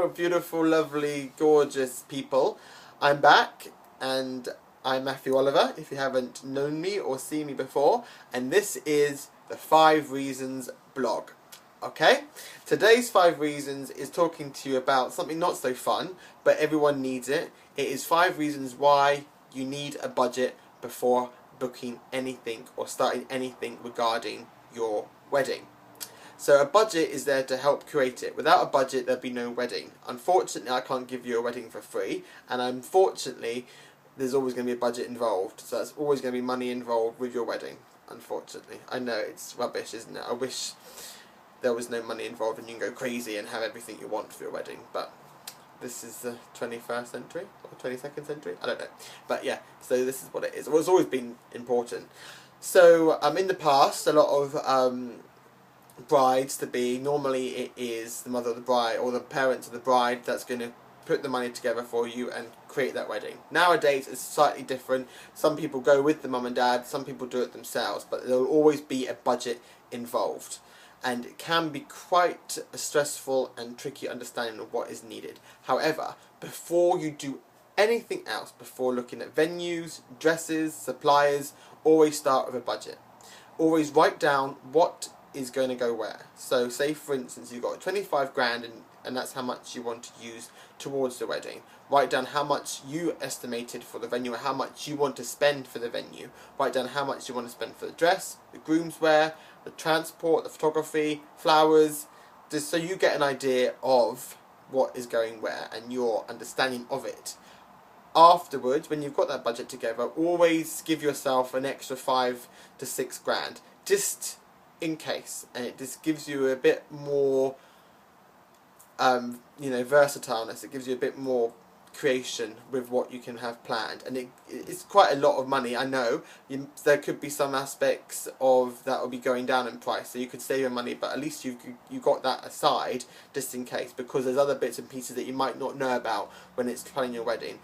Hello, beautiful, lovely, gorgeous people. I'm back, and I'm Matthew Oliver, if you haven't known me or seen me before, and this is the 5 Reasons blog. Okay? Today's 5 Reasons is talking to you about something not so fun, but everyone needs it. It is 5 reasons why you need a budget before booking anything or starting anything regarding your wedding. So a budget is there to help create it. Without a budget, there'd be no wedding. Unfortunately, I can't give you a wedding for free, and unfortunately, there's always going to be a budget involved. So there's always going to be money involved with your wedding, unfortunately. I know, it's rubbish, isn't it? I wish there was no money involved and you can go crazy and have everything you want for your wedding, but this is the 21st century, or 22nd century? I don't know. But yeah, so this is what it is. Well, it's always been important. So in the past, a lot of brides to be, normally it is the mother of the bride or the parents of the bride that's going to put the money together for you and create that wedding. Nowadays it's slightly different. Some people go with the mum and dad, some people do it themselves, but there will always be a budget involved, and it can be quite a stressful and tricky understanding of what is needed. However, before you do anything else, before looking at venues, dresses, suppliers, always start with a budget. Always write down what is going to go where. So say for instance you've got 25 grand and that's how much you want to use towards the wedding. Write down how much you estimated for the venue, or how much you want to spend for the venue. Write down how much you want to spend for the dress, the groomswear, the transport, the photography, flowers, just so you get an idea of what is going where and your understanding of it. Afterwards, when you've got that budget together, always give yourself an extra 5 to 6 grand, just in case, and it just gives you a bit more versatileness. It gives you a bit more creation with what you can have planned, and it's quite a lot of money. I know there could be some aspects of that will be going down in price, so you could save your money, but at least you got that aside just in case, because there's other bits and pieces that you might not know about when it's planning your wedding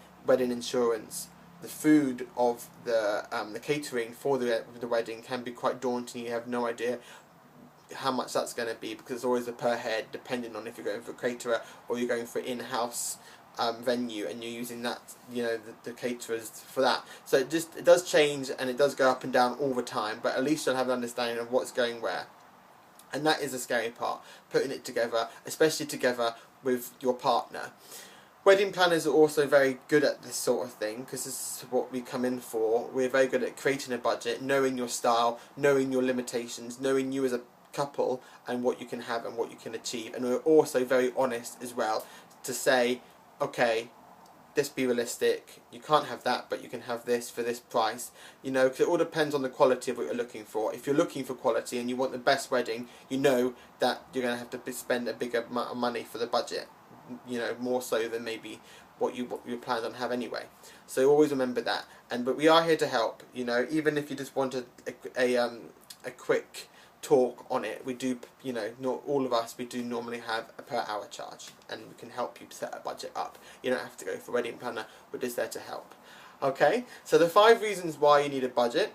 insurance. The food of the catering for the wedding can be quite daunting. You have no idea how much that's going to be, because it's always a per head, depending on if you're going for a caterer or you're going for in-house venue and you're using that, the caterers for that. So it does change, and it does go up and down all the time, but at least you'll have an understanding of what's going where. And that is the scary part, putting it together, especially together with your partner. Wedding planners are also very good at this sort of thing, because this is what we come in for. We're very good at creating a budget, knowing your style, knowing your limitations, knowing you as a couple and what you can have and what you can achieve. And we're also very honest as well to say, okay, let's be realistic, you can't have that, but you can have this for this price, because it all depends on the quality of what you're looking for. If you're looking for quality and you want the best wedding, you know that you're going to have to spend a bigger amount of money for the budget, more so than maybe what you planned on have anyway. So always remember that. But we are here to help. Even if you just wanted a quick talk on it, we do. Not all of us. We do normally have a per hour charge, and we can help you set a budget up. You don't have to go for a wedding planner. We're just there to help. Okay. So the 5 reasons why you need a budget.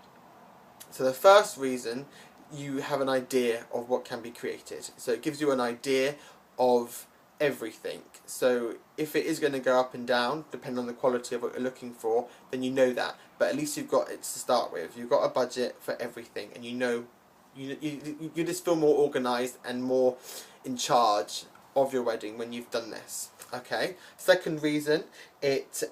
So the first reason, you have an idea of what can be created. So it gives you an idea of everything. So if it is going to go up and down depending on the quality of what you're looking for, then you know that, but at least you've got it to start with. You've got a budget for everything, and you just feel more organised and more in charge of your wedding when you've done this. Okay. Second reason, it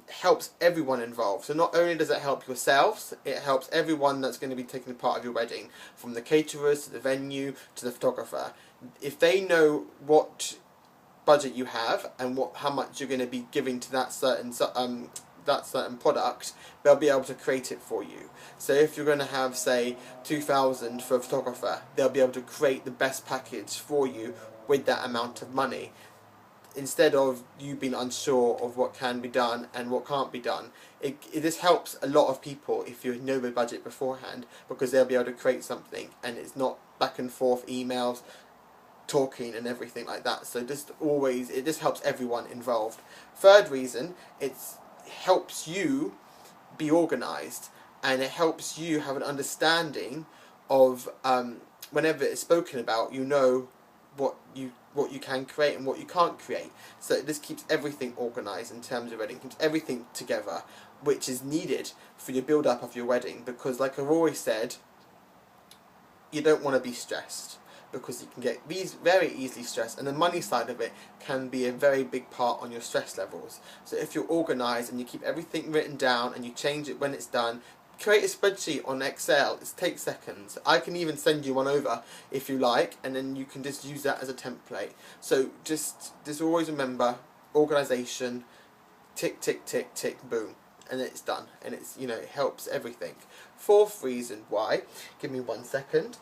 helps everyone involved. So not only does it help yourselves, it helps everyone that's going to be taking part of your wedding, from the caterers to the venue to the photographer. If they know what budget you have and how much you're going to be giving to that certain product, they'll be able to create it for you. So if you're going to have, say, 2,000 for a photographer, they'll be able to create the best package for you with that amount of money, instead of you being unsure of what can be done and what can't be done. It just helps a lot of people if you know the budget beforehand, because they'll be able to create something, and it's not back and forth emails, talking and everything like that. So it just helps everyone involved. Third reason, it helps you be organised, and it helps you have an understanding of whenever it's spoken about, what you can create and what you can't create. So this keeps everything organised in terms of wedding, keeps everything together, which is needed for your build up of your wedding, because like I've always said, you don't want to be stressed, because you can get these very easily stressed, and the money side of it can be a very big part on your stress levels. So if you're organised and you keep everything written down and you change it when it's done, create a spreadsheet on Excel. It takes seconds. I can even send you one over if you like, and then you can just use that as a template. So just always remember, organisation, tick, tick, tick, tick, boom, and it's done. And it's, you know, it helps everything. Fourth reason why, give me 1 second,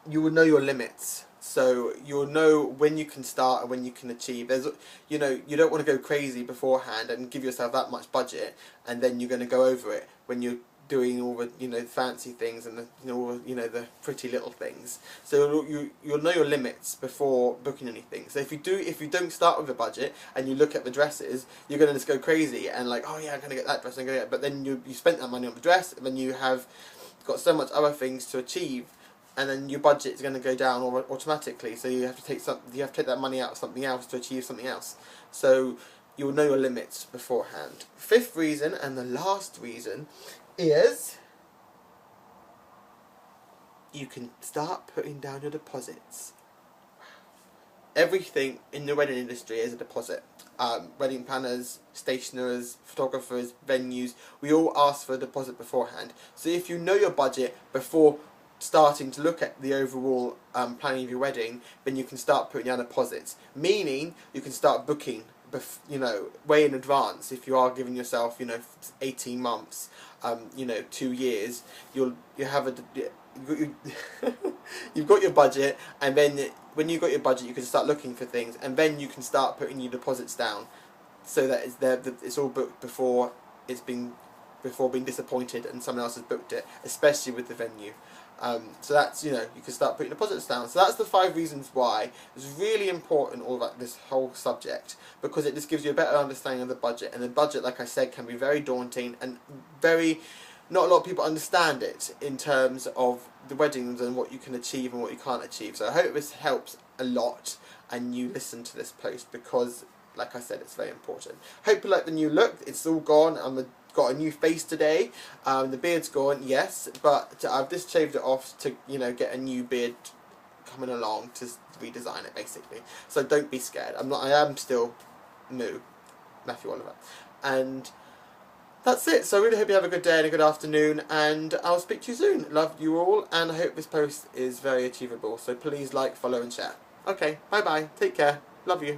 you will know your limits. So you'll know when you can start and when you can achieve. There's, you know, you don't want to go crazy beforehand and give yourself that much budget, and then you're going to go over it when you're doing all the, you know, fancy things and the, the pretty little things. So you'll know your limits before booking anything. So if you don't start with a budget and you look at the dresses, you're going to just go crazy and like, oh yeah, I'm going to get that dress, I'm going to get it. But then you spent that money on the dress, and then you have got so much other things to achieve, and then your budget is going to go down automatically. So you have to take that money out of something else to achieve something else. So you will know your limits beforehand. Fifth reason, and the last reason, is you can start putting down your deposits. Everything in the wedding industry is a deposit. Wedding planners, stationers, photographers, venues, we all ask for a deposit beforehand. So if you know your budget before starting to look at the overall planning of your wedding, then you can start putting down deposits. Meaning you can start booking, way in advance. If you are giving yourself, 18 months, 2 years, you've got your budget, and then when you've got your budget, you can start looking for things, and then you can start putting your deposits down, so that it's there. It's all booked before being disappointed and someone else has booked it, especially with the venue. So that's, you can start putting deposits down. So that's the 5 reasons why it's really important, all about this whole subject, because it just gives you a better understanding of the budget. And the budget, like I said, can be very daunting, and not a lot of people understand it in terms of the weddings and what you can achieve and what you can't achieve. So I hope this helps a lot, and you listen to this post, because like I said, it's very important. Hope you like the new look. It's all gone. I've got a new face today. The beard's gone, yes, but I've just shaved it off to, get a new beard coming along to redesign it, basically. So don't be scared. I am still new, Matthew Oliver. And that's it. So I really hope you have a good day and a good afternoon, and I'll speak to you soon. Love you all, and I hope this post is very achievable. So please like, follow and share. Okay, bye bye. Take care. Love you.